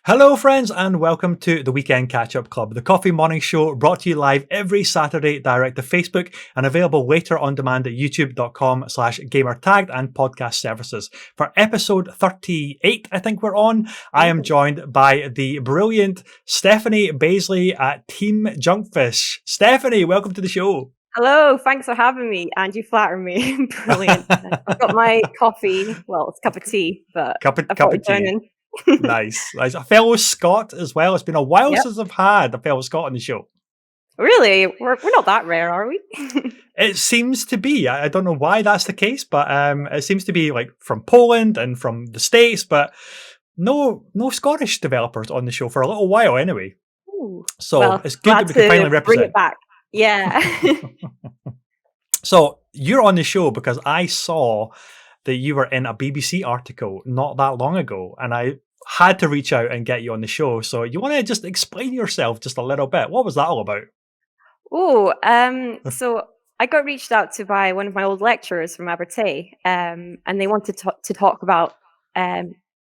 Hello, friends, and welcome to the Weekend Catch-Up Club, the coffee morning show brought to you live every Saturday direct to Facebook and available later on demand at youtube.com/gamertagged and podcast services. For episode 38, I think we're on, I am joined by the brilliant Stephanie Bazeley at Team Junkfish. Stephanie, welcome to the show. Hello, thanks for having me, and you flatter me. Brilliant. I've got my coffee. Well, it's a cup of tea, but Cup I of thought I'd join tea. in. Nice. A fellow Scot as well. It's been a while Yep. since I've had a fellow Scot on the show. Really? We're not that rare, are we? It seems to be. I don't know why that's the case, but it seems to be like from Poland and from the States, but no Scottish developers on the show for a little while anyway. Ooh. So Well, it's good that we can finally represent. Bring it back. Yeah. So you're on the show because I saw that you were in a BBC article not that long ago, and I had to reach out and get you on the show. So you want to just explain yourself just a little bit? What was that all about? So I got reached out to by one of my old lecturers from Abertay, and they wanted to talk about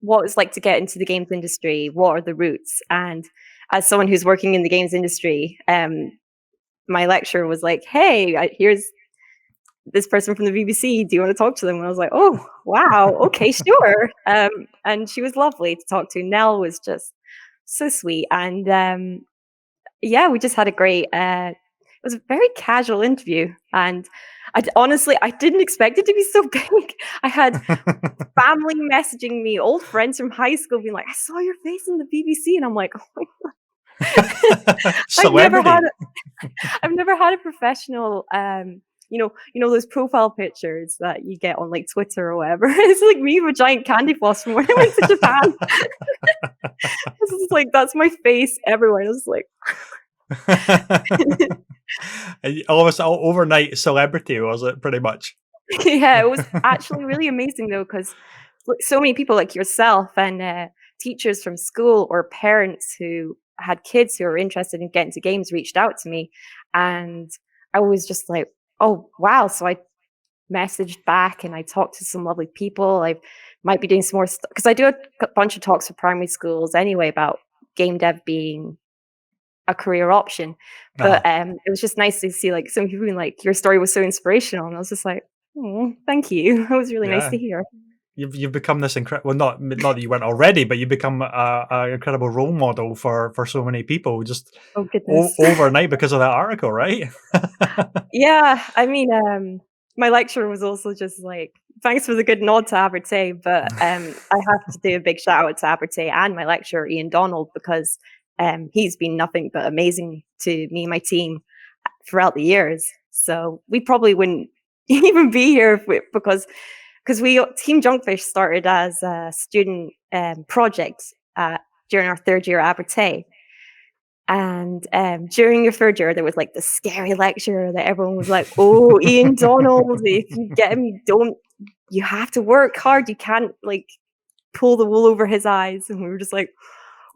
what it's like to get into the games industry, what are the routes, and as someone who's working in the games industry, my lecturer was like, "Hey, here's this person from the BBC. Do you want to talk to them?" And I was like, "Oh, wow, okay, sure." And she was lovely to talk to. Nell was just so sweet, and yeah, we just had a great. It was a very casual interview, and honestly, I didn't expect it to be so big. I had family messaging me, old friends from high school, being like, "I saw your face in the BBC," and I'm like, "Oh my god." Celebrity. I've never had a professional you know those profile pictures that you get on like Twitter or whatever. It's like me with a giant candy floss from when I went to Japan. This is like, that's my face everywhere. I was like almost overnight celebrity, was it pretty much? Yeah, it was actually really amazing though, because so many people like yourself and teachers from school or parents who had kids who were interested in getting to games reached out to me, and I was just like, oh wow. So I messaged back and I talked to some lovely people. I might be doing some more stuff because I do a bunch of talks for primary schools anyway about game dev being a career option. But it was just nice to see like some people being like, your story was so inspirational, and I was just like, oh, thank you. It was really nice to hear. You've become this incredible. Well, not that you weren't already, but you've become an incredible role model for so many people just overnight because of that article, right? Yeah, I mean, my lecturer was also just like, thanks for the good nod to Abertay, but I have to do a big shout out to Abertay and my lecturer Ian Donald, because he's been nothing but amazing to me and my team throughout the years. So we probably wouldn't even be here because Team Junkfish started as a student project during our third year at Abertay. And during your third year, there was like the scary lecture that everyone was like, "Oh, Ian Donald, if you get him, you have to work hard. You can't like pull the wool over his eyes." And we were just like,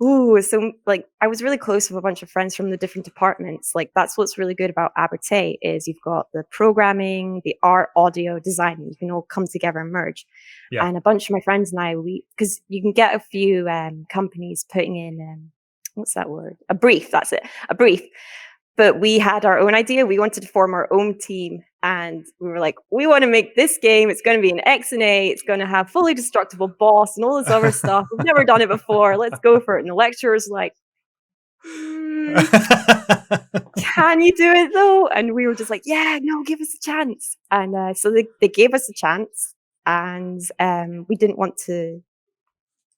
"Ooh." So like, I was really close with a bunch of friends from the different departments. Like, that's what's really good about Abertay is you've got the programming, the art, audio, design, and you can all come together and merge. Yeah. And a bunch of my friends and I, because you can get a few companies putting in what's that word? A brief. That's it. A brief. But we had our own idea. We wanted to form our own team, and we were like, we want to make this game. It's going to be an X and A. It's going to have fully destructible boss and all this other stuff. We've never done it before. Let's go for it. And the lecturer's like, can you do it though? And we were just like, yeah, no, give us a chance. And so they gave us a chance, and we didn't want to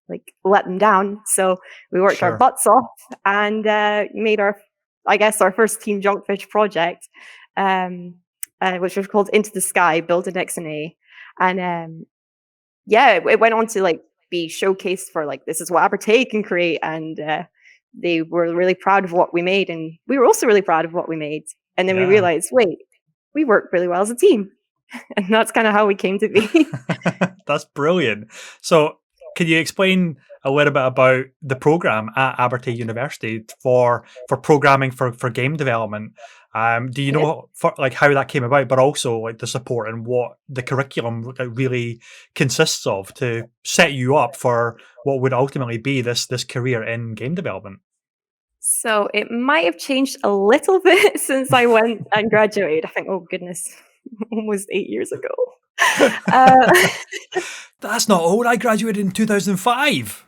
like let them down. So we worked our butts off and made our first Team Junkfish project, which was called Into the Sky, Build an XNA. And it went on to like be showcased for like, this is what Abertay can create. And they were really proud of what we made. And we were also really proud of what we made. And then we realized, wait, we work really well as a team. And that's kind of how we came to be. That's brilliant. So can you explain a little bit about the program at Abertay University for programming for game development? Do you know like how that came about, but also like the support and what the curriculum really consists of to set you up for what would ultimately be this career in game development? So it might have changed a little bit since I went and graduated. I think, oh goodness, almost 8 years ago. That's not old. I graduated in 2005.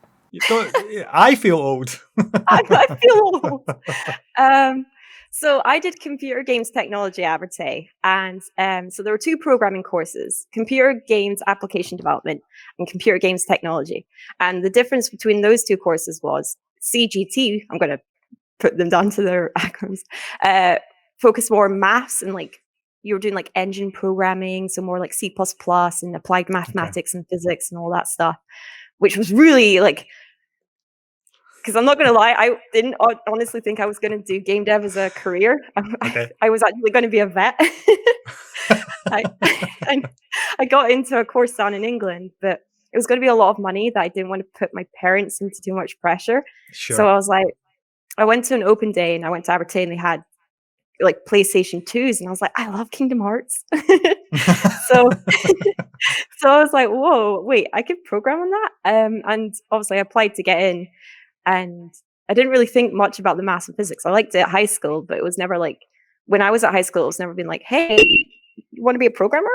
I feel old. I feel old. So I did computer games technology at Abertay, and so there were two programming courses: computer games application development and computer games technology. And the difference between those two courses was CGT. I'm going to put them down to their acronyms. Focus more on maths, and like you were doing like engine programming, so more like C++ and applied mathematics and physics and all that stuff, which was really like. Because I'm not going to lie, I didn't honestly think I was going to do game dev as a career. I was actually going to be a vet. I got into a course down in England, but it was going to be a lot of money that I didn't want to put my parents into too much pressure. Sure. So I was like, I went to an open day and I went to Abertay and they had like PlayStation 2s and I was like, I love Kingdom Hearts. so I was like, whoa, wait, I could program on that? And obviously I applied to get in. And I didn't really think much about the maths and physics. I liked it at high school, but it was never like, when I was at high school, it was never been like, hey, you want to be a programmer?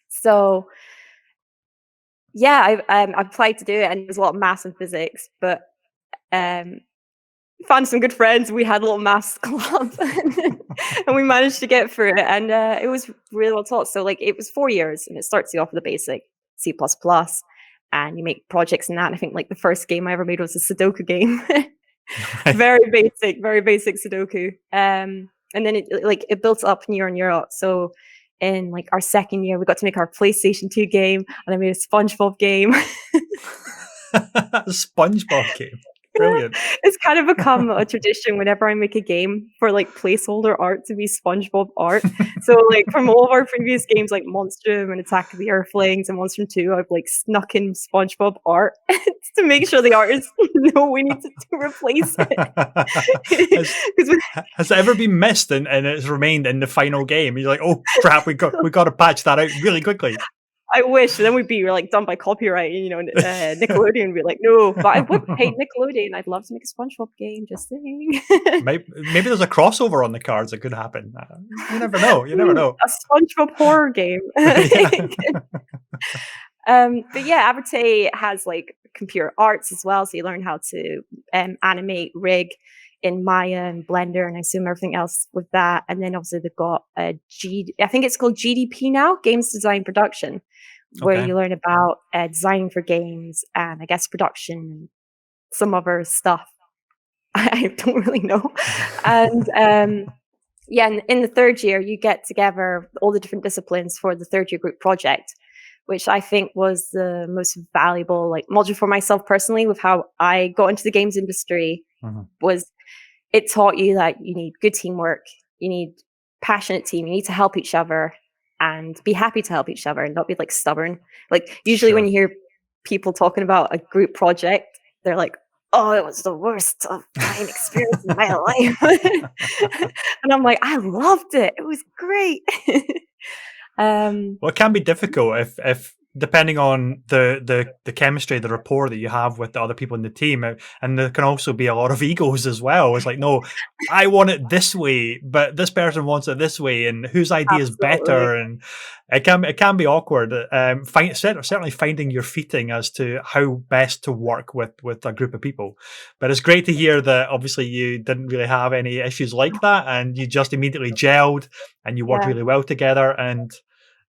So yeah, I applied to do it and there was a lot of maths and physics, but found some good friends. We had a little maths club and we managed to get through it. And it was really well taught. So like it was 4 years and it starts you off with the basic C++. And you make projects in that. And I think like the first game I ever made was a Sudoku game. very basic Sudoku. And then it built up year on year up. So in like our second year, we got to make our PlayStation 2 game, and I made a SpongeBob game. SpongeBob game. Brilliant. It's kind of become a tradition whenever I make a game for like placeholder art to be SpongeBob art. So like from all of our previous games like Monstrum and Attack of the Earthlings and Monstrum 2, I've like snuck in SpongeBob art to make sure the artists know we need to replace it. Has it ever been missed and it's remained in the final game? You're like, oh crap, we got to patch that out really quickly. I wish. Then we'd be like done by copyright, Nickelodeon would be like, no, but I would hate Nickelodeon. I'd love to make a SpongeBob game, just saying. Maybe there's a crossover on the cards that could happen. You never know. You never know. A SpongeBob horror game. But yeah, Abertay has like computer arts as well. So you learn how to animate, rig in Maya and Blender, and I assume everything else with that. And then obviously they've got I think it's called GDP now, Games Design Production, where you learn about designing for games and I guess production and some other stuff. I don't really know. And in the third year, you get together all the different disciplines for the third year group project, which I think was the most valuable like module for myself personally with how I got into the games industry. Was it taught you that you need good teamwork, you need passionate team, you need to help each other and be happy to help each other and not be like stubborn. Like usually when you hear people talking about a group project, they're like, oh, it was the worst time experience in my life. And I'm like, I loved it. It was great. Well, it can be difficult if depending on the chemistry, the rapport that you have with the other people in the team, and there can also be a lot of egos as well. It's like, no, I want it this way, but this person wants it this way, and whose idea is better, and it can be awkward. Certainly finding your footing as to how best to work with a group of people. But it's great to hear that obviously you didn't really have any issues like that, and you just immediately gelled and you worked really well together, and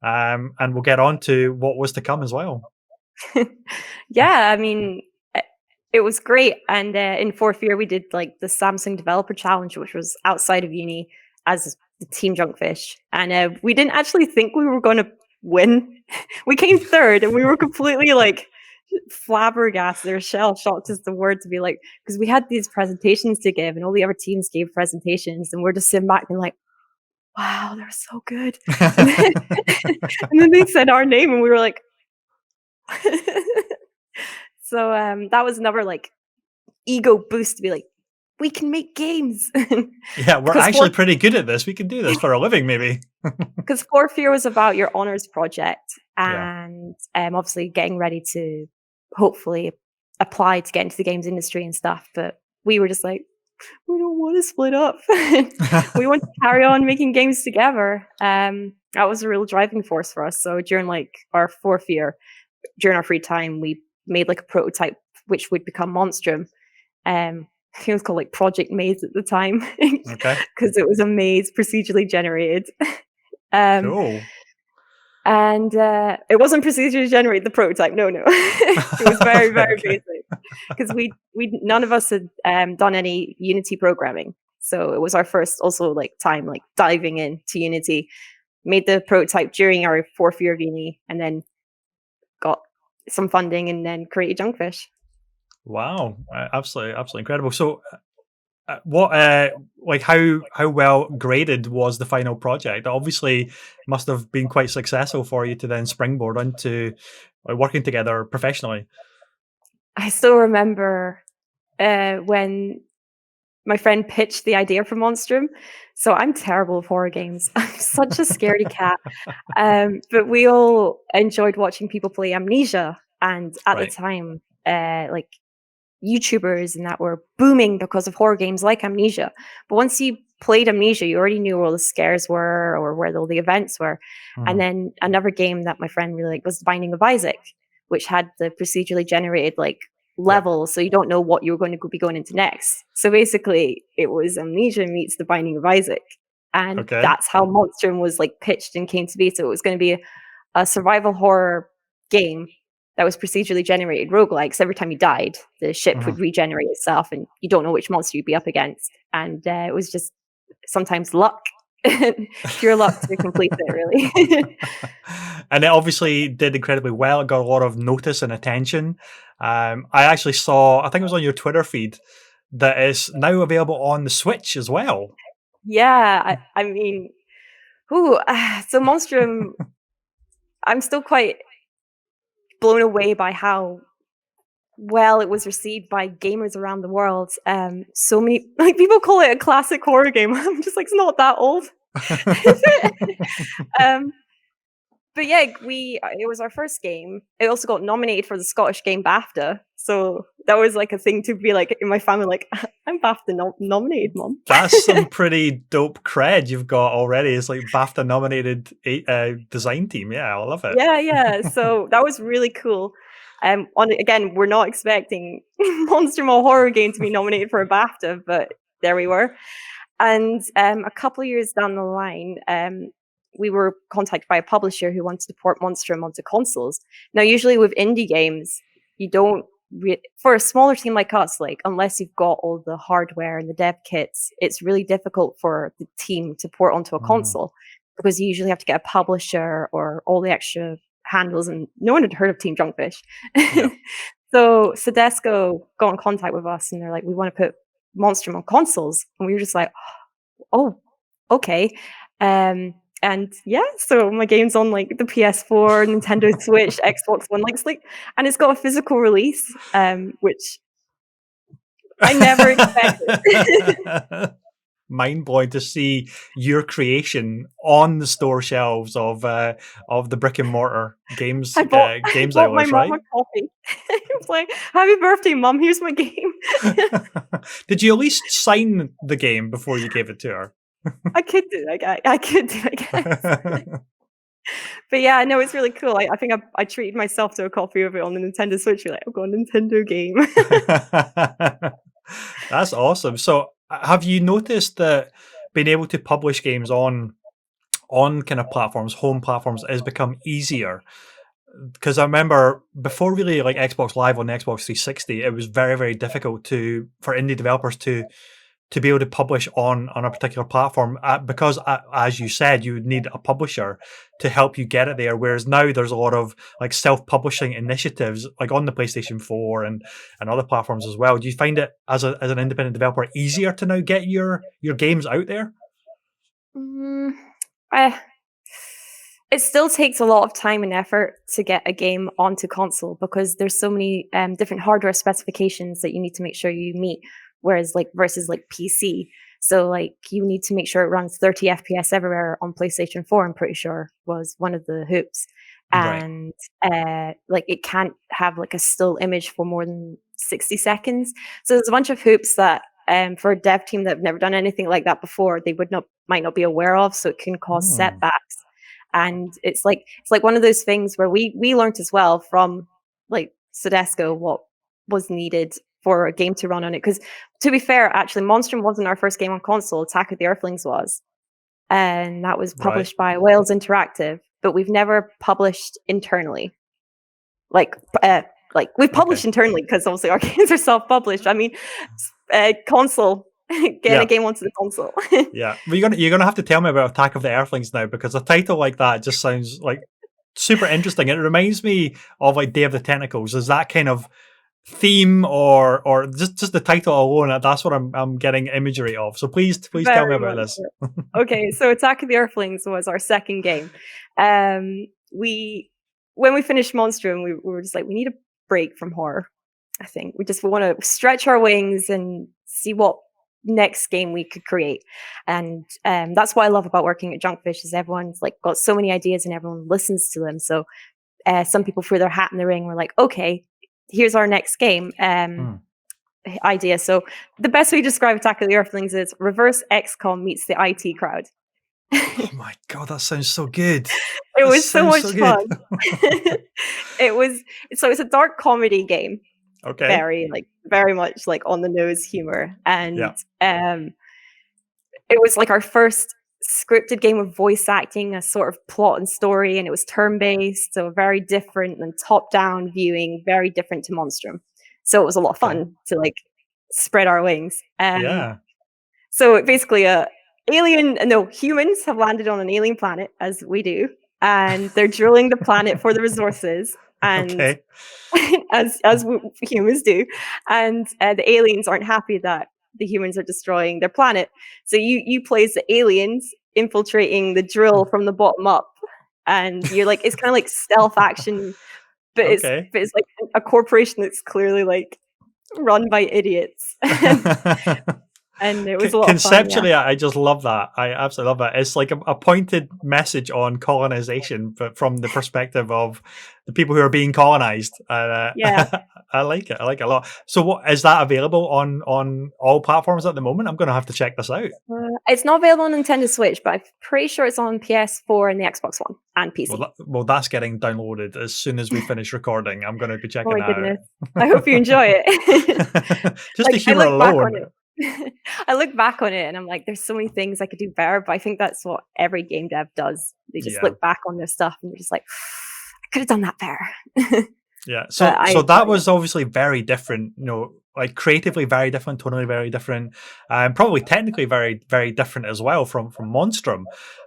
we'll get on to what was to come as well. Yeah, I mean, it was great. And in fourth year, we did like the Samsung Developer Challenge, which was outside of uni as the Team Junkfish. And we didn't actually think we were going to win. We came third and we were completely like flabbergasted or shell shocked is the word to be like, because we had these presentations to give and all the other teams gave presentations and we're just sitting back and like, wow, they're so good. And then they said our name and we were like, So that was another like ego boost to be like, we can make games. Yeah, we're Because actually pretty good at this. We can do this for a living, maybe. fourth year was about your honors project Yeah. and obviously getting ready to hopefully apply to get into the games industry and stuff. But we were just like, we don't want to split up. We want to carry on making games together. That was a real driving force for us. So during like our fourth year, during our free time, we made like a prototype which would become Monstrum. I think it was called like Project Maze at the time Okay. because it was a maze procedurally generated. Um, Cool. and it wasn't procedurally generated, the prototype. No. It was very, very Okay. basic because we none of us had done any Unity programming. So it was our first also like time like diving into Unity. Made the prototype during our fourth year of uni and then got some funding and then created Junkfish. Wow. Absolutely incredible. So, what, like, how well graded was the final project? It obviously must have been quite successful for you to then springboard into working together professionally. I still remember when my friend pitched the idea for Monstrum. So I'm terrible with horror games. I'm such a scaredy cat. But we all enjoyed watching people play Amnesia. And at the Right. time, like YouTubers and that were booming because of horror games like Amnesia. But once you played Amnesia, you already knew where all the scares were or where all the events were. And Mhm. then another game that my friend really liked was The Binding of Isaac, which had the procedurally generated like Yep. levels, so you don't know what you're going to be going into next. So basically, it was Amnesia meets The Binding of Isaac, and Okay. that's how Monstrum was like pitched and came to be. So it was going to be a survival horror game that was procedurally generated roguelikes. Every time you died, the ship Mhm. would regenerate itself, and you don't know which monster you'd be up against. And it was just sometimes luck, pure luck to complete it, really. And it obviously did incredibly well. It got a lot of notice and attention. I actually saw, I think it was on your Twitter feed, that it's now available on the Switch as well. Yeah, I mean, ooh, so Monstrum, I'm still quite blown away by how well it was received by gamers around the world. So many like people call it a classic horror game. I'm just like, it's not that old, is it? Um, but yeah, it was our first game. It also got nominated for the Scottish Game BAFTA, so that was like a thing to be like in my family, like I'm BAFTA nominated, mom. That's some pretty dope cred you've got already. It's like BAFTA nominated design team. Yeah, I love it. Yeah. So that was really cool. Again, we're not expecting Monster Mall horror game to be nominated for a BAFTA, but there we were. And a couple of years down the line, we were contacted by a publisher who wanted to port Monstrum onto consoles. Now, usually with indie games, you don't for a smaller team like us, like unless you've got all the hardware and the dev kits, it's really difficult for the team to port onto a Mhm. console because you usually have to get a publisher or all the extra handles, and no one had heard of Team Junkfish. Yeah. So Sedesco got in contact with us and they're like, we want to put Monstrum on consoles. And we were just like, oh, okay. And yeah, so my game's on like the PS4, Nintendo Switch, Xbox One, like it's like, and it's got a physical release, which I never expected. Mind blowing to see your creation on the store shelves of the brick and mortar games I games bought my outlets, mom right? a copy. I was like, "Happy birthday, mom! Here's my game." Did you at least sign the game before you gave it to her? I could do, I could do, I guess. But yeah, no, it's really cool. I think I treated myself to a copy of it on the Nintendo Switch. You're like, I've got a Nintendo game. That's awesome. So, have you noticed that being able to publish games on kind of platforms, home platforms, has become easier? Because I remember before really like Xbox Live on the Xbox 360, it was very, very difficult for indie developers to be able to publish on a particular platform because as you said, you would need a publisher to help you get it there. Whereas now there's a lot of like self-publishing initiatives like on the PlayStation 4 and other platforms as well. Do you find it as an independent developer easier to now get your games out there? Mm, I It still takes a lot of time and effort to get a game onto console because there's so many different hardware specifications that you need to make sure you meet. Whereas versus PC, so you need to make sure it runs 30 FPS everywhere on PlayStation 4. I'm pretty sure was one of the hoops, Right. and it can't have a still image for more than 60 seconds. So there's a bunch of hoops that for a dev team that have never done anything like that before, they might not be aware of. So it can cause Hmm. setbacks. And it's like one of those things where we learned as well from Sodesco what was needed for a game to run on it. Because to be fair, actually, Monstrum wasn't our first game on console. Attack of the Earthlings was, and that was Right. published by Wales Interactive. But we've never published internally. We've Okay. published internally because obviously our games are self-published. I mean, console, getting a Yeah. game onto the console. Yeah. Well, you're gonna have to tell me about Attack of the Earthlings now, because a title like that just sounds super interesting. It reminds me of Day of the Tentacles. Is that kind of theme, or just the title alone? That's what I'm getting imagery of. So please tell me Very about much this. so. Okay, so Attack of the Earthlings was our second game. We When we finished Monstrum, we were just like, we need a break from horror. I think we want to stretch our wings and see what next game we could create. And that's what I love about working at Junkfish is everyone's got so many ideas and everyone listens to them. So some people threw their hat in the ring. We're like, okay, here's our next game. Hmm. Idea. So the best way to describe Attack of the Earthlings is reverse XCOM meets the IT crowd. Oh my god, that sounds so good. It That was so sounds much so good. fun. It's a dark comedy game, Okay. very much on the nose humor, and Yeah. it was our first scripted game with voice acting, a sort of plot and story, and it was turn based, so very different than top down viewing, very different to Monstrum. So it was a lot of Okay. fun to spread our wings. Yeah. So basically, humans have landed on an alien planet, as we do, and they're drilling the planet for the resources, and Okay. humans do, and the aliens aren't happy that the humans are destroying their planet. So you play as the aliens infiltrating the drill from the bottom up, and you're it's kind of stealth action, but Okay. it's a corporation that's clearly run by idiots. And it was a lot of fun, yeah. Conceptually, I just love that. I absolutely love that. It's like a pointed message on colonization, but from the perspective of the people who are being colonized. Yeah. I like it. I like it a lot. So, what is that available on all platforms at the moment? I'm going to have to check this out. It's not available on Nintendo Switch, but I'm pretty sure it's on PS4 and the Xbox One and PC. Well, that's getting downloaded as soon as we finish recording. I'm going to be Oh checking my that goodness. I hope you enjoy it. Just the I humor look back on alone. it. I look back on it and I'm like, there's so many things I could do better, but I think that's what every game dev does. They just Yeah. look back on their stuff and they're just like, I could have done that better. Yeah. So I that enjoyed it. was obviously very different, creatively very different, tonally very different, and probably technically very, very different as well from Monstrum.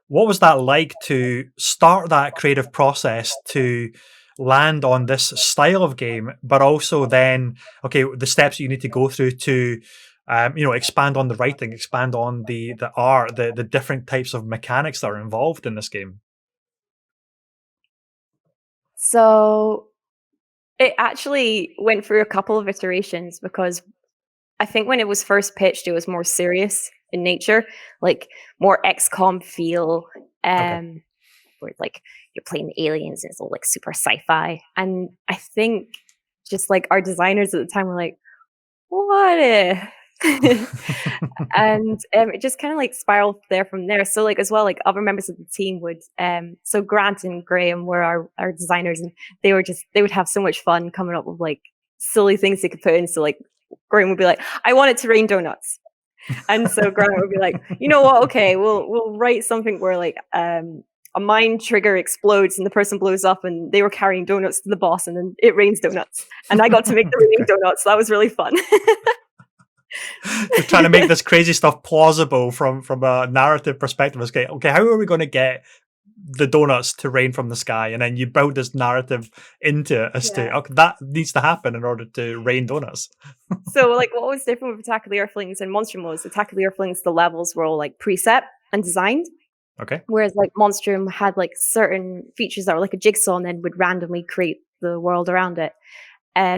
What was that like to start that creative process to land on this style of game, but also then, okay, the steps you need to go through to expand on the writing, expand on the art, the different types of mechanics that are involved in this game? So it actually went through a couple of iterations because I think when it was first pitched, it was more serious in nature, more XCOM feel, Okay. where you're playing aliens and it's all super sci-fi. And I think just our designers at the time were like, what if? And it just kind of spiraled there from there. So as well, other members of the team would so Grant and Graham were our designers, and they would have so much fun coming up with silly things they could put in. So Graham would be like, I want it to rain donuts. And so Grant would be like, you know what, okay, we'll write something where a mine trigger explodes and the person blows up and they were carrying donuts to the boss and then it rains donuts. And I got to make the raining donuts. So that was really fun. They're trying to make this crazy stuff plausible from a narrative perspective. Okay, how are we going to get the donuts to rain from the sky? And then you build this narrative into it as to, Yeah. okay, that needs to happen in order to rain donuts. So what was different with Attack of the Earthlings and Monstrum was Attack of the Earthlings, the levels were all preset and designed. Okay. Whereas like Monstrum had like certain features that were like a jigsaw and then would randomly create the world around it.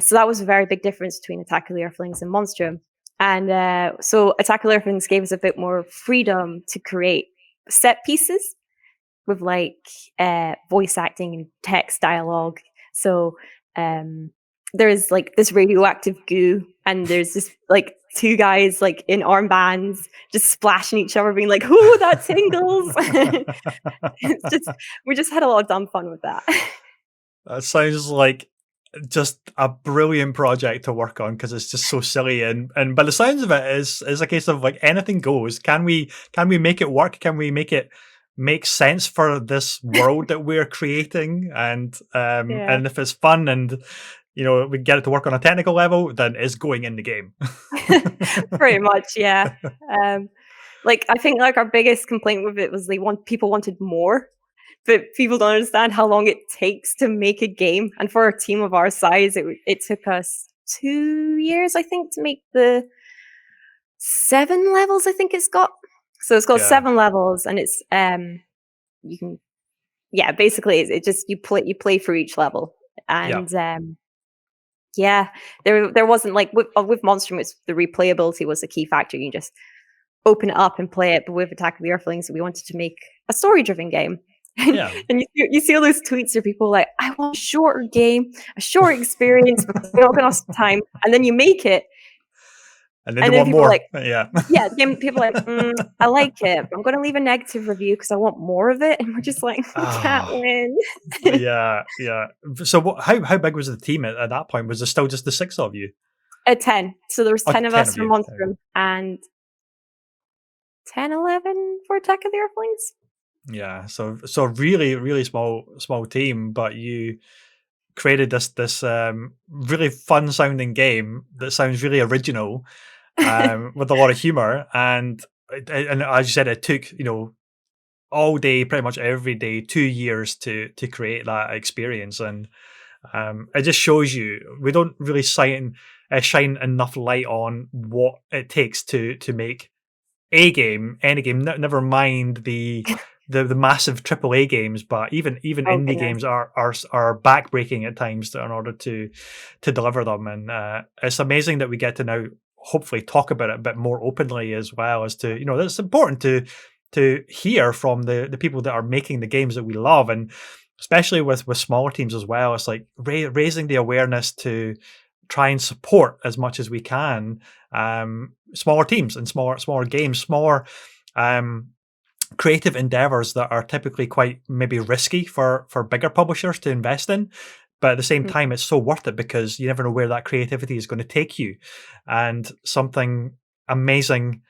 So that was a very big difference between Attack of the Earthlings and Monstrum. And so Attack of the Earthlings gave us a bit more freedom to create set pieces with like voice acting and text dialogue. So there's like this radioactive goo, and there's this like two guys like in armbands just splashing each other, being like, "Ooh, that tingles!" It's just we just had a lot of dumb fun with that. That sounds like just a brilliant project to work on because it's just so silly and by the sounds of it is a case of like anything goes. Can we make it work? Can we make it make sense for this world that we're creating? Yeah, And if it's fun and we get it to work on a technical level, then it's going in the game. pretty much. Yeah. Like I think like our biggest complaint with it was people wanted more, but people don't understand how long it takes to make a game. And for a team of our size, it took us 2 years, I think, to make the 7 levels. I think it's got. So it's got Yeah. 7 levels, and it's you can basically it just you play through each level, and yeah, there wasn't like with Monstrum, it's the replayability was a key factor. You can just open it up and play it. But with Attack of the Earthlings, we wanted to make a story-driven game. Yeah. And you see all those tweets of people like, I want a shorter game, a short experience because we're not going to have time. And then you make it. And then they want people more. Like, yeah. People are like, I like it, but I'm going to leave a negative review because I want more of it. And we're just like, we can't win. Yeah. So how big was the team at that point? Was there still just the 6 of you? 10. So there was 10 of us from you. Monstrum and 10, 11 for Attack of the Earthlings. Yeah, so really really small team, but you created this really fun sounding game that sounds really original, with a lot of humor, and as you said, it took all day, pretty much every day, 2 years to create that experience, and it just shows you we don't really shine enough light on what it takes to make any game, never mind the massive AAA games, but even indie games are backbreaking at times in order to deliver them, and it's amazing that we get to now hopefully talk about it a bit more openly as well, as to it's important to hear from the people that are making the games that we love, and especially with smaller teams as well. It's like raising the awareness to try and support as much as we can smaller teams and smaller games, smaller creative endeavors that are typically quite maybe risky for bigger publishers to invest in, but at the same time it's so worth it because you never know where that creativity is going to take you, and something amazing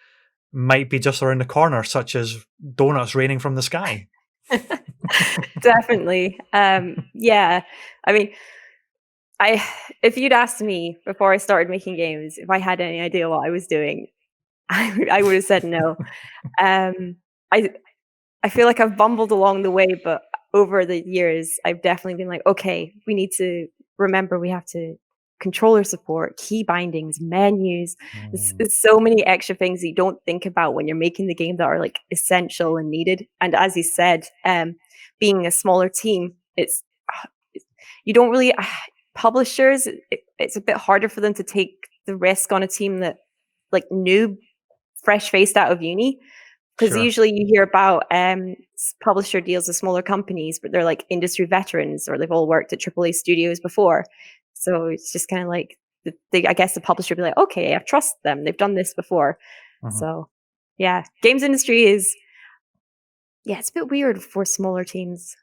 might be just around the corner, such as donuts raining from the sky. Definitely. Yeah, I mean, if you'd asked me before I started making games if I had any idea what I was doing, I would have said no. I feel like I've bumbled along the way, but over the years, I've definitely been like, okay, we need to remember we have to controller support, key bindings, menus. There's so many extra things that you don't think about when you're making the game that are like essential and needed. And as you said, being a smaller team, you don't really publishers. It's a bit harder for them to take the risk on a team that like new, fresh faced out of uni. Because usually you hear about publisher deals with smaller companies, but they're like industry veterans or they've all worked at AAA studios before. So it's just kind of like, I guess the publisher would be like, okay, I trust them. They've done this before. So yeah, games industry is, it's a bit weird for smaller teams.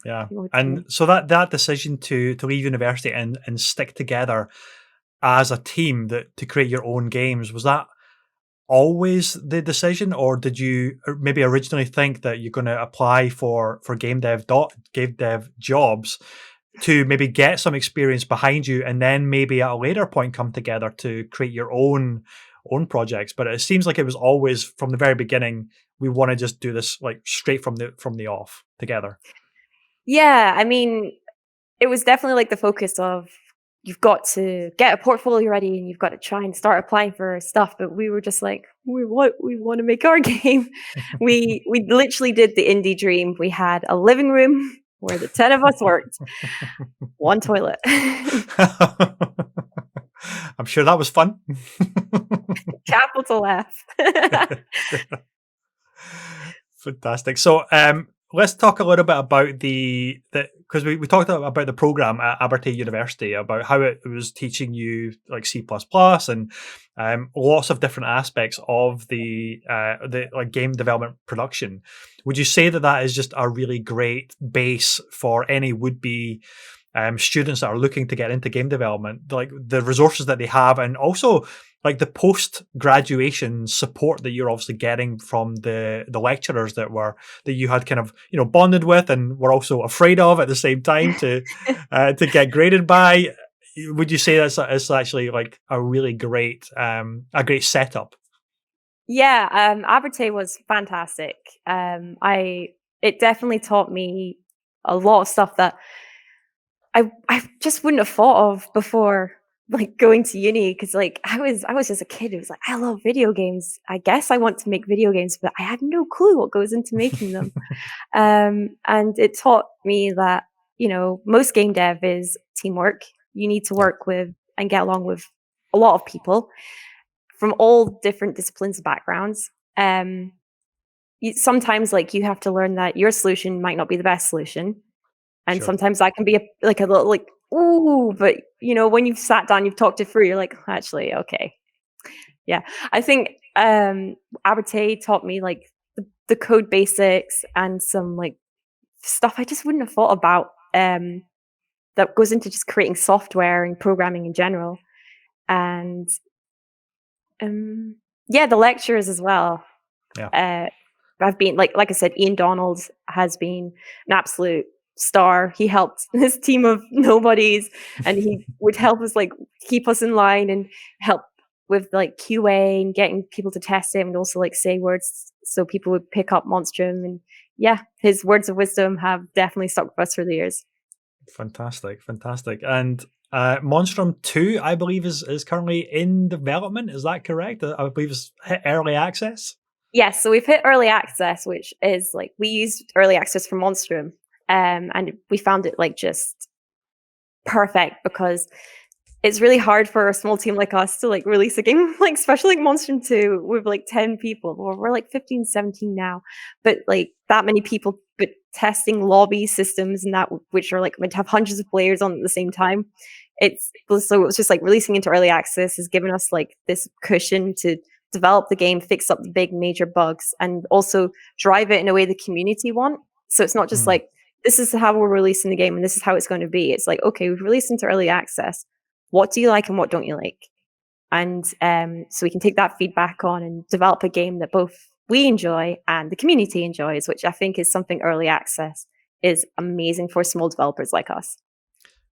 Yeah. And so that decision to leave university and stick together as a team to create your own games, was that always the decision, or did you maybe originally think that you're going to apply for game dev jobs to maybe get some experience behind you and then maybe at a later point come together to create your own projects? But it seems like it was always from the very beginning, we want to just do this like straight from the off together. Yeah, I mean, it was definitely like the focus of you've got to get a portfolio ready and you've got to try and start applying for stuff. But we were just like, we want to make our game. We literally did the indie dream. We had a living room where the 10 of us worked, one toilet. I'm sure that was fun. Capital F. Fantastic. So let's talk a little bit about because we talked about the program at Abertay University, about how it was teaching you like C++ and lots of different aspects of the like game development production. Would you say that is just a really great base for any would-be students that are looking to get into game development, like the resources that they have, and also like the post-graduation support that you're obviously getting from the lecturers that you had kind of, you know, bonded with and were also afraid of at the same time to get graded by? Would you say it's actually like a really great setup? Yeah, Abertay was fantastic. It definitely taught me a lot of stuff that I just wouldn't have thought of before, like going to uni, because like I was just a kid who was like, I love video games. I guess I want to make video games, but I had no clue what goes into making them. And it taught me that, you know, most game dev is teamwork. You need to work with and get along with a lot of people from all different disciplines and backgrounds. Sometimes like you have to learn that your solution might not be the best solution. And sometimes that can be a little like, ooh, but you know, when you've sat down, you've talked it through, you're like, actually, okay. Yeah. I think Abertay taught me like the code basics and some like stuff I just wouldn't have thought about that goes into just creating software and programming in general. And the lectures as well. Yeah. I've been like I said, Ian Donald has been an absolute star. He helped his team of nobodies, and he would help us like keep us in line and help with like QA and getting people to test it, and also like say words so people would pick up Monstrum. And yeah, his words of wisdom have definitely stuck with us for the years. Fantastic. And Monstrum 2, I believe, is currently in development. Is that correct? I believe it's hit early access. Yes, so we've hit early access, which is like we used early access for Monstrum. And we found it like just perfect, because it's really hard for a small team like us to like release a game, like especially like Monstrum 2 with like 10 people, or we're like 15, 17 now, but like that many people, but testing lobby systems and that, which are like meant to have hundreds of players on at the same time. It was just like releasing into early access has given us like this cushion to develop the game, fix up the big major bugs, and also drive it in a way the community want. So it's not just like, this is how we're releasing the game and this is how it's going to be. It's like, okay, we've released into early access. What do you like and what don't you like? And so we can take that feedback on and develop a game that both we enjoy and the community enjoys, which I think is something early access is amazing for small developers like us.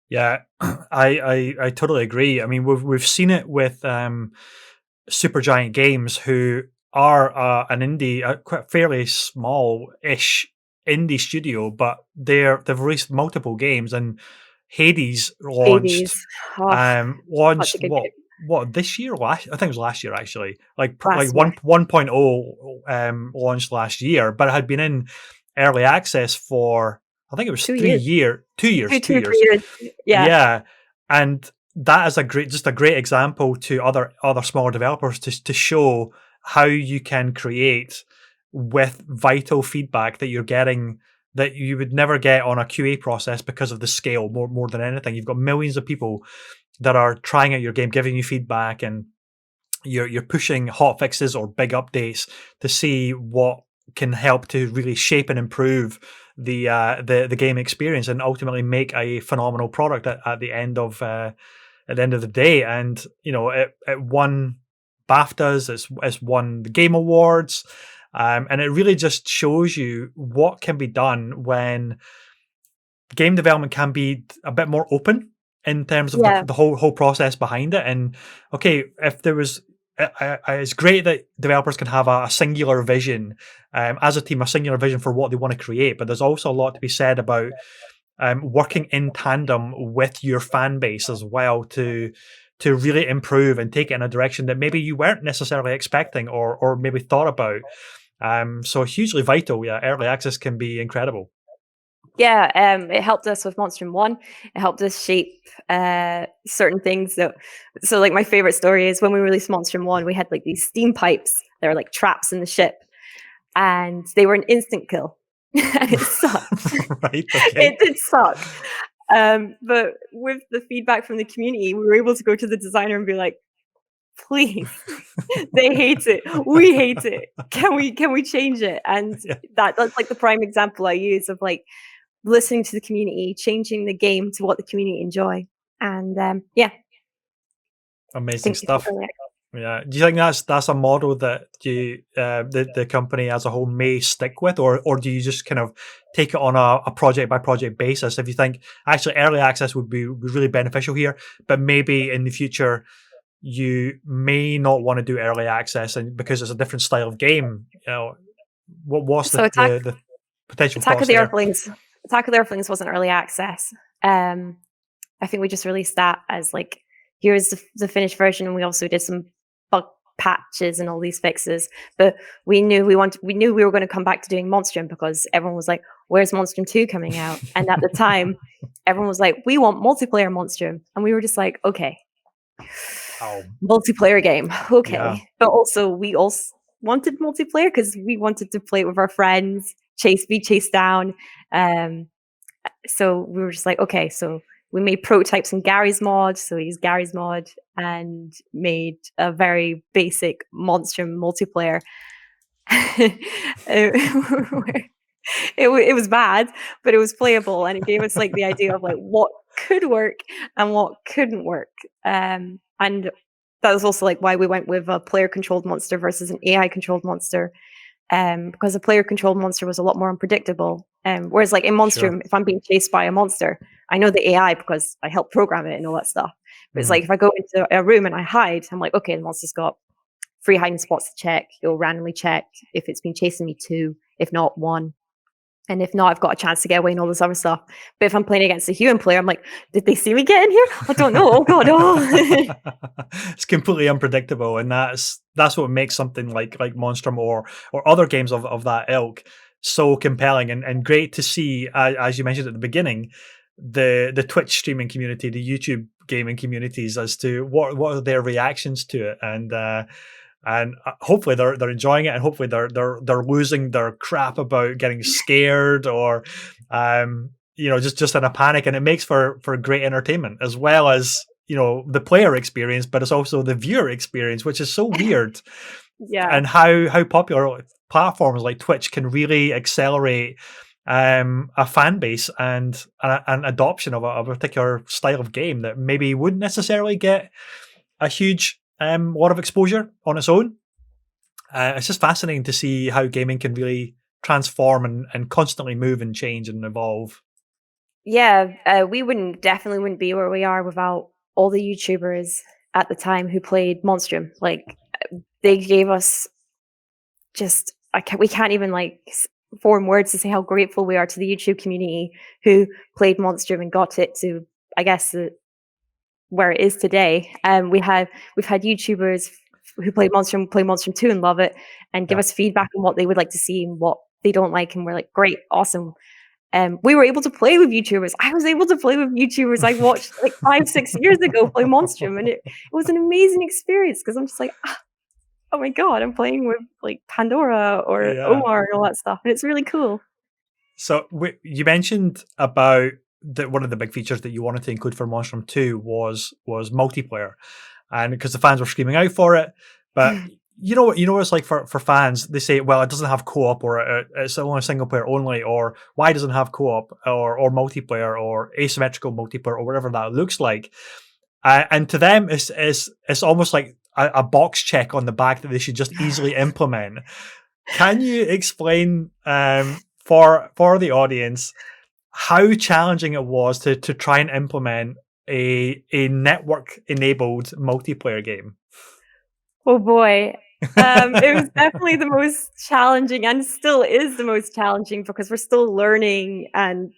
Yeah, I totally agree. I mean, we've seen it with Supergiant Games, who are an indie, quite fairly small-ish indie studio, but they've released multiple games, and Hades launched what this year? I think it was last year actually. Like 1.0 launched last year, but it had been in early access for I think it was 2 years. 2 years. 3 years. Yeah. And that is a great example to other smaller developers to show how you can create with vital feedback that you're getting that you would never get on a QA process because of the scale more than anything. You've got millions of people that are trying out your game, giving you feedback, and you're pushing hot fixes or big updates to see what can help to really shape and improve the game experience and ultimately make a phenomenal product at the end of the day. And you know, it won BAFTAs, it's won the Game Awards. And it really just shows you what can be done when game development can be a bit more open in terms of the whole process behind it. And okay, if there was, it's great that developers can have a singular vision as a team, a singular vision for what they want to create. But there's also a lot to be said about working in tandem with your fan base as well to really improve and take it in a direction that maybe you weren't necessarily expecting or maybe thought about. So hugely vital. Yeah, early access can be incredible. Yeah, it helped us with Monstrum 1. It helped us shape certain things. So like my favorite story is when we released Monstrum 1, we had like these steam pipes. They were like traps in the ship, and they were an instant kill. And it sucked. Right, okay. It did suck. But with the feedback from the community, we were able to go to the designer and be like, please, they hate it. We hate it. Can we change it? And Yeah. that's like the prime example I use of like listening to the community, changing the game to what the community enjoy. And yeah, Amazing stuff. Yeah. Do you think that's a model that you the company as a whole may stick with, or do you just kind of take it on a project by project basis? If you think actually early access would be really beneficial here, but maybe in the future you may not want to do early access, and because it's a different style of game, what's So the potential Attack thoughts of the there? Earthlings. Attack of the Earthlings wasn't early access. I think we just released that as like, here's the finished version, and we also did some bug patches and all these fixes. But we knew we were going to come back to doing Monstrum because everyone was like, "Where's Monstrum 2 coming out?" And at the time, everyone was like, "We want multiplayer Monstrum," and we were just like, "Okay, multiplayer game, okay." Yeah. But also, we also wanted multiplayer because we wanted to play it with our friends, be chased down. So we were just like, okay, so we made prototypes in Gary's mod. So we used Gary's mod and made a very basic Monstrum multiplayer. It was bad, but it was playable, and it gave us like the idea of like what could work and what couldn't work. And that was also like why we went with a player-controlled monster versus an AI-controlled monster. Because a player-controlled monster was a lot more unpredictable. Whereas like in Monstrum, if I'm being chased by a monster, I know the AI because I helped program it and all that stuff. But it's like if I go into a room and I hide, I'm like, okay, the monster's got 3 hiding spots to check. It'll randomly check if it's been chasing me 2, if not 1. And if not, I've got a chance to get away and all this other stuff. But if I'm playing against a human player, I'm like, did they see me get in here? I don't know. Oh god, oh. It's completely unpredictable, and that's what makes something like Monstrum or other games of that ilk so compelling and great to see. As you mentioned at the beginning, the Twitch streaming community, the YouTube gaming communities, as to what are their reactions to it, and hopefully they're enjoying it, and hopefully they're losing their crap about getting scared or just in a panic, and it makes for great entertainment as well as the player experience, but it's also the viewer experience, which is so weird. Yeah. And how popular platforms like Twitch can really accelerate a fan base and an adoption of a particular style of game that maybe wouldn't necessarily get a huge lot of exposure on its own. It's just fascinating to see how gaming can really transform and constantly move and change and evolve. Yeah, we definitely wouldn't be where we are without all the YouTubers at the time who played Monstrum. Like, they gave us just, we can't even like form words to say how grateful we are to the YouTube community who played Monstrum and got it to, I guess, where it is today. We've had YouTubers who play Monstrum 2 and love it, and give us feedback on what they would like to see and what they don't like, and we're like, great, awesome. We were able to play with YouTubers. I was able to play with YouTubers I watched like 5-6 years ago play Monstrum, and it was an amazing experience because I'm just like, oh my god, I'm playing with like Pandora or Omar and all that stuff, and it's really cool. So you mentioned about one of the big features that you wanted to include for Monstrum 2 was multiplayer, and because the fans were screaming out for it. But you know what it's like for fans. They say, well, it doesn't have co-op, or it's only single player only, or why doesn't it have co-op or multiplayer or asymmetrical multiplayer or whatever that looks like. And to them, it's almost like a box check on the back that they should just easily implement. Can you explain for the audience how challenging it was to try and implement a network enabled multiplayer game? Oh boy. It was definitely the most challenging, and still is the most challenging, because we're still learning and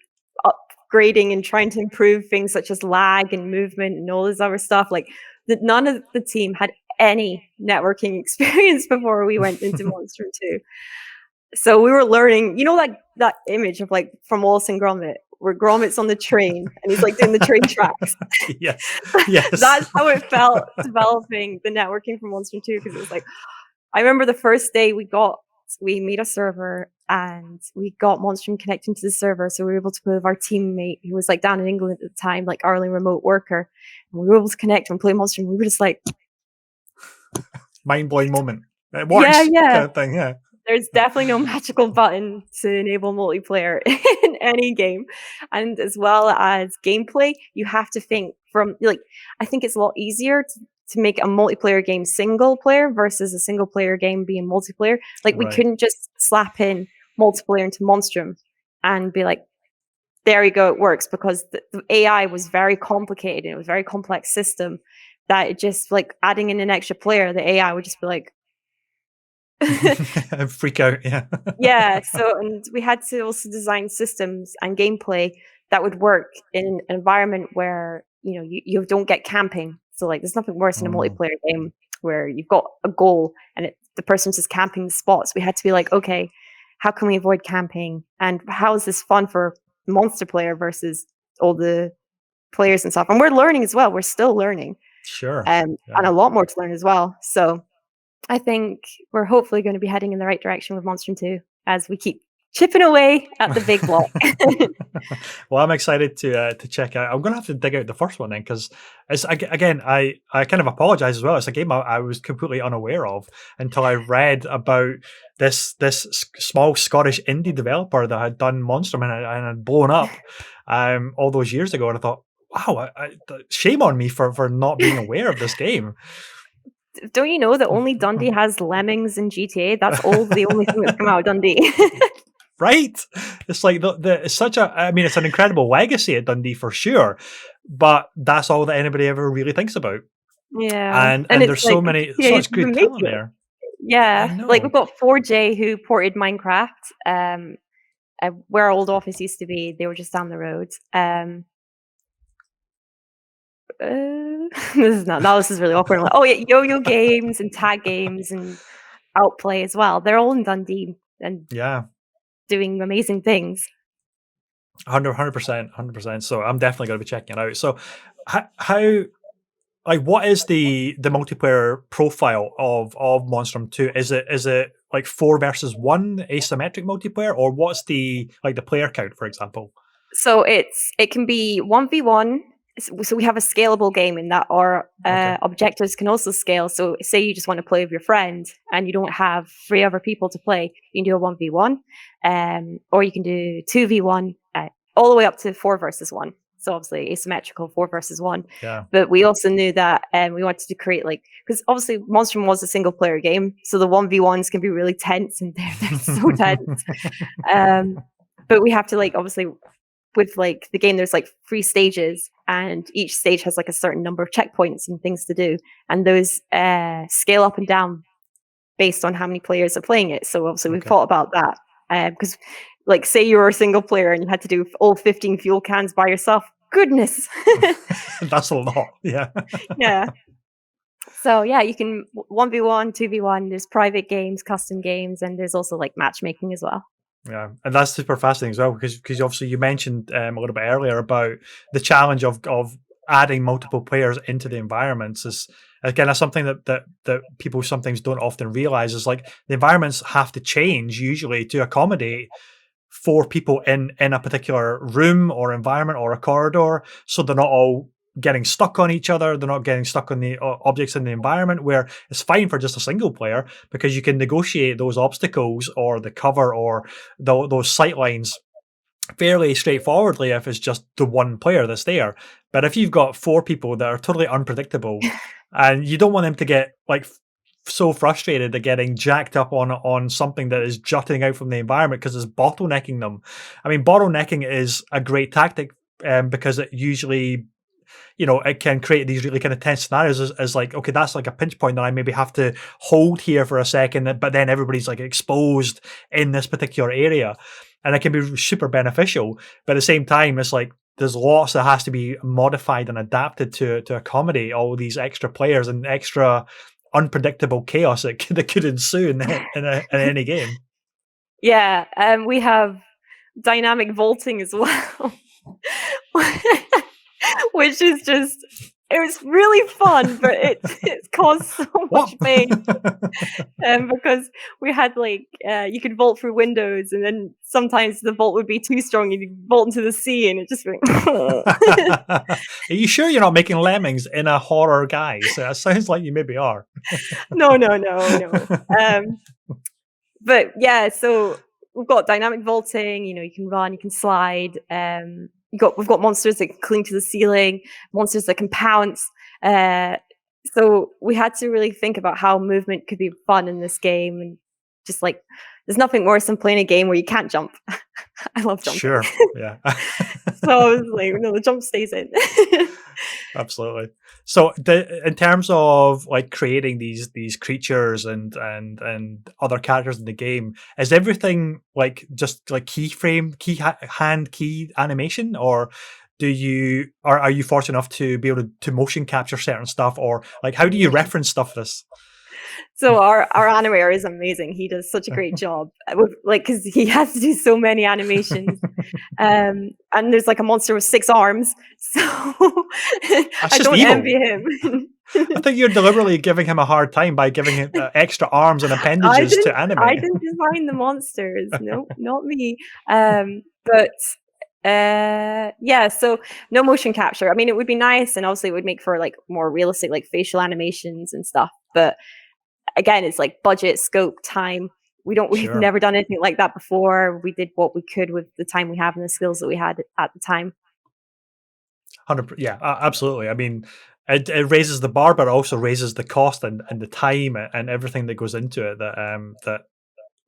upgrading and trying to improve things such as lag and movement and all this other stuff. Like none of the team had any networking experience before we went into Monstrum 2. So we were learning, that image of like from Wallace and Gromit, where Gromit's on the train and he's like doing the train tracks. Yes. Yes. That's how it felt developing the networking from Monstrum 2, because it was like, I remember the first day we made a server and we got Monstrum connecting to the server. So we were able to play with our teammate who was like down in England at the time, like hourly remote worker. And we were able to connect and play Monstrum. We were just like, mind-blowing moment. It works. Yeah. Kind of thing, yeah. There's definitely no magical button to enable multiplayer in any game. And as well as gameplay, you have to think from, like, I think it's a lot easier to make a multiplayer game single player versus a single player game being multiplayer. Like, we couldn't just slap in multiplayer into Monstrum and be like, there you go, it works, because the AI was very complicated and it was a very complex system that it just, like, adding in an extra player, the AI would just be like, freak out. Yeah. So, and we had to also design systems and gameplay that would work in an environment where you don't get camping. So, like, there's nothing worse in a multiplayer game where you've got a goal and the person's just camping the spots. We had to be like, okay, how can we avoid camping, and how is this fun for monster player versus all the players and stuff? And we're learning as well. We're still learning. Sure. And a lot more to learn as well. So I think we're hopefully going to be heading in the right direction with Monstrum 2 as we keep chipping away at the big block. Well, I'm excited to check out. I'm going to have to dig out the first one then, because it's, again, I kind of apologize as well. It's a game I was completely unaware of until I read about this small Scottish indie developer that had done Monstrum and had blown up all those years ago. And I thought, wow, shame on me for not being aware of this game. Don't you know that only Dundee has Lemmings in GTA? That's the only thing that's come out of Dundee. Right? It's like it's such it's an incredible legacy at Dundee for sure, but that's all that anybody ever really thinks about. Yeah. And there's so much good talent there. Yeah. Like, we've got 4J who ported Minecraft, where our old office used to be. They were just down the road. This is really awkward. Like, oh yeah, Yo-Yo Games and Tag Games and Outplay as well. They're all in Dundee and doing amazing things. 100%. So I'm definitely going to be checking it out. So how, like, what is the multiplayer profile of Monstrum 2? Is it like 4 versus 1 asymmetric multiplayer, or what's the player count, for example? So it can be 1v1. So we have a scalable game in that our objectives can also scale. So say you just want to play with your friend and you don't have 3 other people to play, you can do a 1v1, or you can do 2v1, all the way up to 4 versus 1. So obviously asymmetrical 4 versus 1. Yeah. But we also knew that we wanted to create, like, because obviously Monstrum was a single player game, so the 1v1s can be really tense and they're so tense. But we have to, like, obviously, with, like, the game, there's like 3 stages, and each stage has like a certain number of checkpoints and things to do, and those scale up and down based on how many players are playing it. So obviously we thought about that, because, like, say you were a single player and you had to do all 15 fuel cans by yourself. Goodness. That's a lot. Yeah. Yeah. So yeah, you can 1v1, 2v1. There's private games, custom games, and there's also like matchmaking as well. Yeah, and that's super fascinating as well, because obviously you mentioned a little bit earlier about the challenge of adding multiple players into the environments. Is, again, that's something that people sometimes don't often realize, is like the environments have to change usually to accommodate 4 people in a particular room or environment or a corridor, so they're not all getting stuck on each other. They're not getting stuck on the objects in the environment, where it's fine for just a single player because you can negotiate those obstacles or the cover or those sight lines fairly straightforwardly if it's just the one player that's there. But if you've got 4 people that are totally unpredictable and you don't want them to get like so frustrated at getting jacked up on something that is jutting out from the environment because it's bottlenecking them. I mean, bottlenecking is a great tactic because it usually it can create these really kind of tense scenarios as like, okay, that's like a pinch point that I maybe have to hold here for a second, but then everybody's like exposed in this particular area. And it can be super beneficial. But at the same time, it's like there's lots that has to be modified and adapted to accommodate all these extra players and extra unpredictable chaos that could ensue in any game. Yeah, we have dynamic vaulting as well, which is just, it was really fun, but it's caused so much pain. Because we had like, you could vault through windows, and then sometimes the vault would be too strong and you'd vault into the sea, and it just went. Are you sure you're not making lemmings in a horror guise? It sounds like you maybe are. No. But yeah, so we've got dynamic vaulting. You can run, you can slide. We've got monsters that can cling to the ceiling, monsters that can pounce. So we had to really think about how movement could be fun in this game, and just like, there's nothing worse than playing a game where you can't jump. I love jumping. Sure, yeah. So I was like, no, the jump stays in. Absolutely. So in terms of like creating these creatures and other characters in the game, is everything like just like keyframe, hand key animation, or are you fortunate enough to be able to motion capture certain stuff, or like how do you reference stuff this? So our animator is amazing. He does such a great job, because he has to do so many animations. And there's like a monster with 6 arms, so I don't envy him. I think you're deliberately giving him a hard time by giving him extra arms and appendages to animate. I didn't design the monsters. No, not me. But yeah, so no motion capture. I mean, it would be nice, and obviously it would make for like more realistic like facial animations and stuff, but again, it's like budget, scope, time. We've never done anything like that before. We did what we could with the time we have and the skills that we had at the time. 100%, yeah, absolutely. I mean, it raises the bar, but it also raises the cost and the time and everything that goes into it that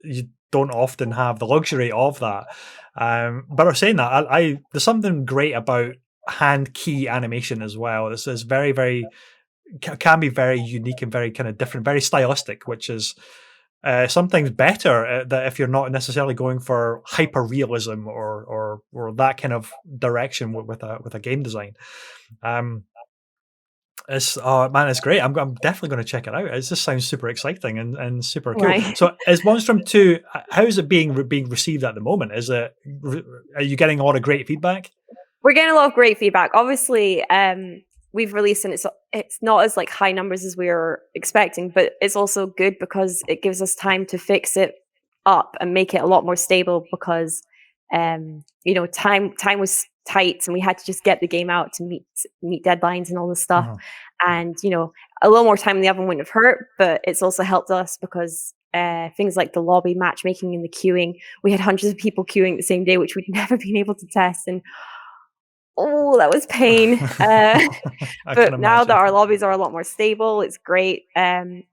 you don't often have the luxury of that. But I was saying that there's something great about hand key animation as well. This is very, very can be very unique and very kind of different, very stylistic, which is sometimes better that if you're not necessarily going for hyper realism or that kind of direction with a game design. It's great. I'm definitely going to check it out. It just sounds super exciting and super cool. Right. So is Monstrum 2, how is it being received at the moment? Are you getting a lot of great feedback? We're getting a lot of great feedback. Obviously, we've released, and it's not as like high numbers as we were expecting, but it's also good because it gives us time to fix it up and make it a lot more stable, because time was tight and we had to just get the game out to meet deadlines and all this stuff. And a little more time in the oven wouldn't have hurt, but it's also helped us because things like the lobby matchmaking and the queuing, we had hundreds of people queuing the same day, which we'd never been able to test, and oh, that was pain. But now that our lobbies are a lot more stable, it's great. We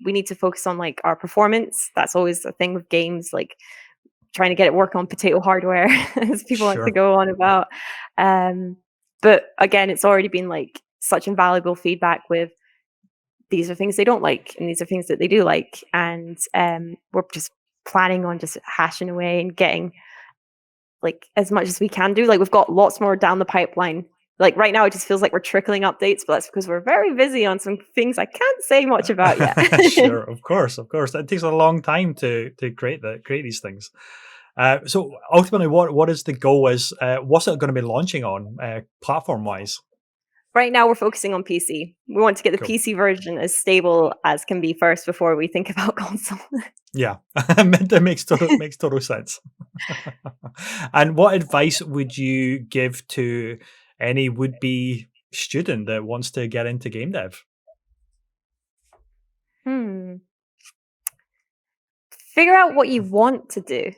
need to focus on like our performance. That's always the thing with games, like trying to get it work on potato hardware, as people like to go on about. But again, it's already been like such invaluable feedback with, these are things they don't like and these are things that they do like. And we're just planning on just hashing away and getting like as much as we can do. Like we've got lots more down the pipeline. Like right now it just feels like we're trickling updates, but that's because we're very busy on some things I can't say much about yet. Sure, of course. It takes a long time to create these things. So ultimately, what is the goal? What's it going to be launching on platform wise? Right now we're focusing on PC. We want to get the PC version as stable as can be first before we think about console. Yeah, that makes total sense. And what advice would you give to any would-be student that wants to get into game dev? Figure out what you want to do.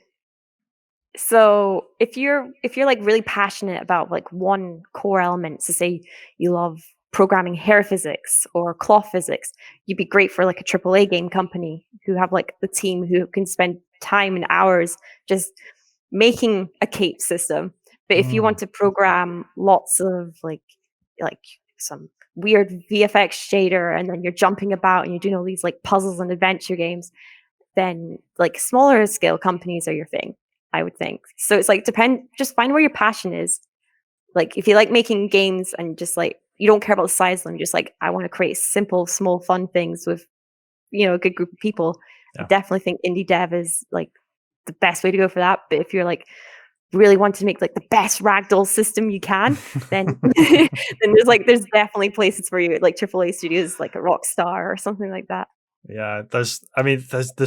So if you're like really passionate about like one core element, so say you love programming hair physics or cloth physics, you'd be great for like a AAA game company who have like the team who can spend time and hours just making a cape system, But if you want to program lots of like some weird VFX shader, and then you're jumping about and you're doing all these like puzzles and adventure games, then like smaller scale companies are your thing, I would think. So it's like just find where your passion is. Like if you like making games and just like you don't care about the size of them, just like I want to create simple, small, fun things with a good group of people. I definitely think indie dev is like the best way to go for that. But if you're like really want to make like the best ragdoll system you can, then there's definitely places for you, like AAA studios, like a Rockstar or something like that. Yeah, there's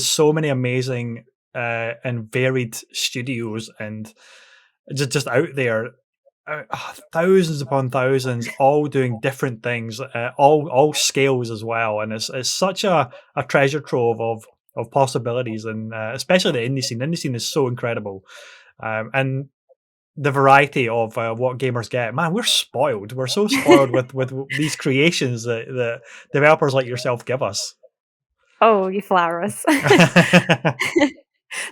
so many amazing and varied studios and just out there, thousands upon thousands, all doing different things, all scales as well, and it's such a treasure trove of possibilities, and especially the indie scene. The indie scene is so incredible, and the variety of what gamers get. Man, we're spoiled. We're so spoiled with these creations that developers like yourself give us. Oh, you flower us.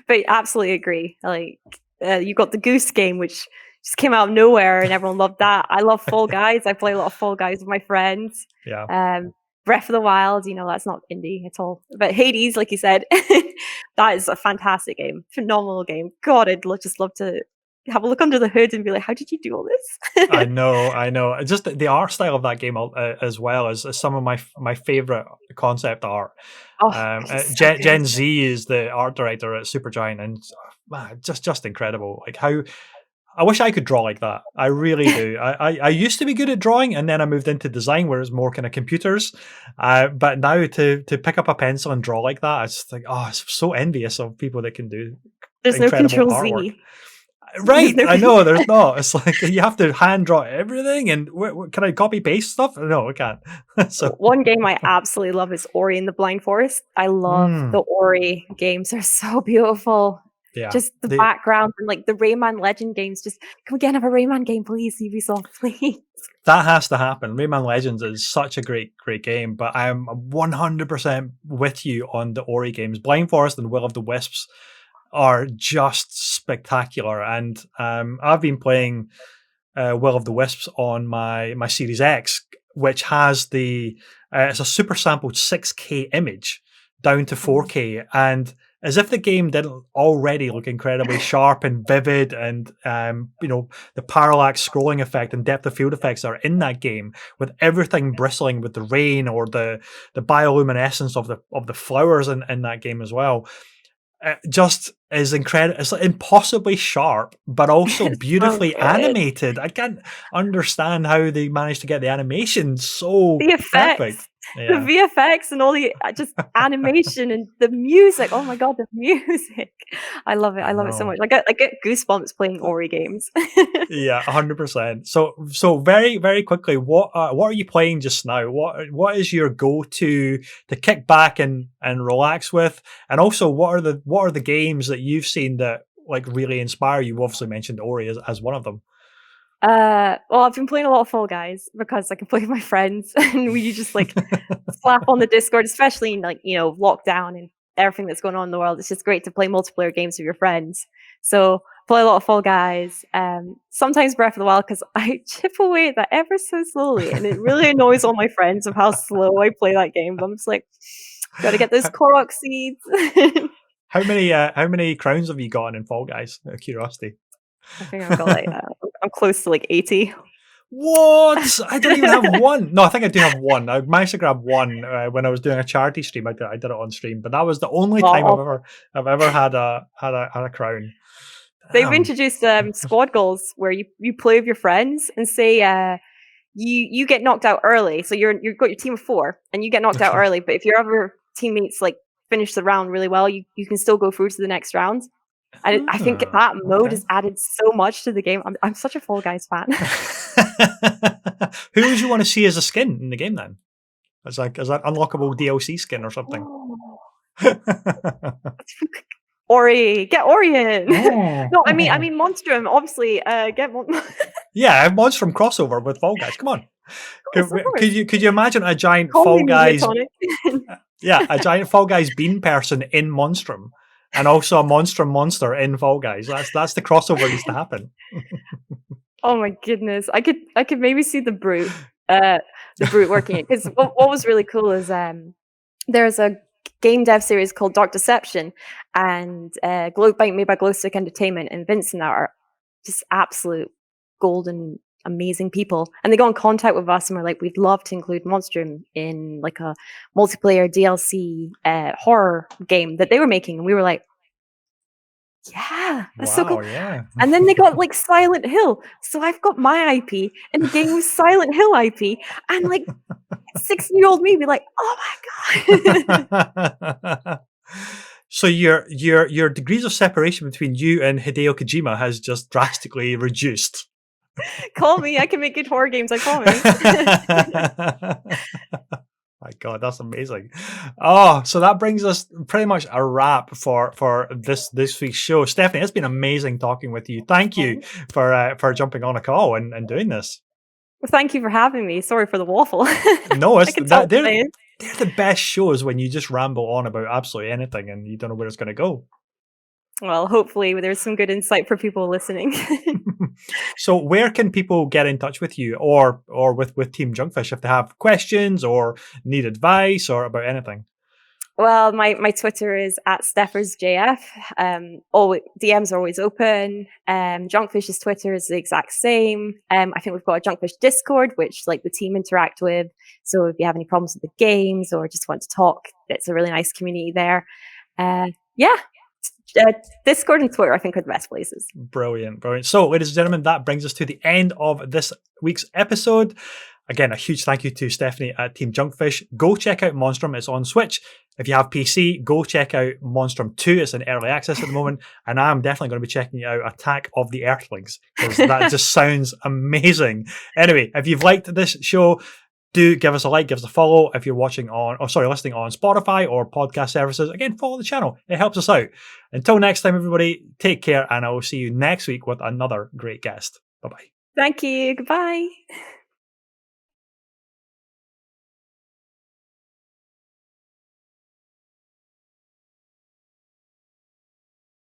But absolutely agree. Like you got the Goose game, which just came out of nowhere and everyone loved that. I love Fall Guys. I play a lot of Fall Guys with my friends. Yeah. Breath of the Wild, that's not indie at all. But Hades, like you said, that is a fantastic game. Phenomenal game. God, I'd just love to have a look under the hood and be like, how did you do all this? I know. Just the art style of that game as well is some of my favorite concept art. Gen Z is the art director at Supergiant, and man, just incredible. Like how I wish I could draw like that. I really do. I used to be good at drawing, and then I moved into design where it's more kind of computers. But now to pick up a pencil and draw like that, it's like, it's so envious of people that can do. There's no Control Z. Right, I know, there's not. It's like you have to hand draw everything, and can I copy paste stuff? No, I can't. So one game I absolutely love is Ori and the Blind Forest. I love the Ori games; they're so beautiful. Yeah, just the background and like the Rayman Legend games. Just can we get another Rayman game, please, Ubisoft, please? That has to happen. Rayman Legends is such a great game, but I'm 100% with you on the Ori games. Blind Forest and Will of the Wisps are just spectacular, and I've been playing Will of the Wisps on my Series X, which has it's a super sampled 6K image down to 4K, and as if the game didn't already look incredibly sharp and vivid, and the parallax scrolling effect and depth of field effects are in that game, with everything bristling with the rain or the bioluminescence of the flowers in that game as well. Just is incredible. It's like impossibly sharp, but also beautifully animated. I can't understand how they managed to get the animation so perfect. The VFX and all the just animation and the music. Oh my god, the music! I love it. I love it so much. I get goosebumps playing Ori games. Yeah, 100%. So very very quickly, what are you playing just now? What is your go-to to kick back and relax with? And also, what are the games that you've seen that like really inspire you? You obviously mentioned Ori as one of them. Well, I've been playing a lot of Fall Guys because I can play with my friends, and we just like slap on the Discord, especially in like lockdown and everything that's going on in the world. It's just great to play multiplayer games with your friends. So play a lot of Fall Guys. Sometimes Breath of the Wild because I chip away at that ever so slowly, and it really annoys all my friends of how slow I play that game. But I'm just like, gotta get those Korok seeds. How many crowns have you gotten in Fall Guys? Out of curiosity. I think I've got like I'm close to like 80. What? I don't even have one. No, I think I do have one. I managed to grab one when I was doing a charity stream. I did it on stream, but that was the only time I've ever had a crown. They've introduced squad goals where you play with your friends and say you get knocked out early. So you've got your team of 4 and you get knocked out early. But if your other teammates like finish the round really well, you can still go through to the next round. And I think that mode has added so much to the game. I'm such a Fall Guys fan. Who would you want to see as a skin in the game then? As that unlockable DLC skin or something? Ori, get Ori in. No, I mean Monstrum. Obviously, get Yeah, Monstrum crossover with Fall Guys. Come on. Could you imagine a giant Fall Guys? Yeah, a giant Fall Guys bean person in Monstrum. And also a monster in Fall Guys. That's the crossover needs to happen. Oh my goodness. I could maybe see the brute working it, because what was really cool is there's a game dev series called Dark Deception, and made by Glowstick Entertainment, and Vince and that are just absolute golden, amazing people. And they got in contact with us and were like, we'd love to include Monstrum in like a multiplayer DLC horror game that they were making. And we were like, yeah, that's so Wow, cool. yeah. And then they got like Silent Hill. So I've got my IP and the game was Silent Hill IP. And like 16-year-old me be like, oh my God. So your degrees of separation between you and Hideo Kojima has just drastically reduced. Call me. I can make good horror games, I promise. My God, that's amazing. Oh, so that brings us pretty much a wrap for this week's show. Stephanie, it's been amazing talking with you. Thank you for jumping on a call and doing this. Well, thank you for having me. Sorry for the waffle. No, it's they're the best shows when you just ramble on about absolutely anything and you don't know where it's going to go. Well, hopefully there's some good insight for people listening. So where can people get in touch with you or with Team Junkfish if they have questions or need advice or about anything? Well, my Twitter is @SteffersJF. DMs are always open. Junkfish's Twitter is the exact same. I think we've got a Junkfish Discord, which like the team interact with. So if you have any problems with the games or just want to talk, it's a really nice community there. Discord and Twitter, I think, are the best places. Brilliant. So, ladies and gentlemen, that brings us to the end of this week's episode. Again, a huge thank you to Stephanie at Team Junkfish. Go check out Monstrum. It's on Switch. If you have PC, go check out Monstrum 2. It's in early access at the moment. And I'm definitely going to be checking out Attack of the Earthlings, because that just sounds amazing. Anyway, if you've liked this show, do give us a like, give us a follow. If you're listening on Spotify or podcast services, again, follow the channel. It helps us out. Until next time, everybody, take care, and I will see you next week with another great guest. Bye-bye. Thank you. Goodbye.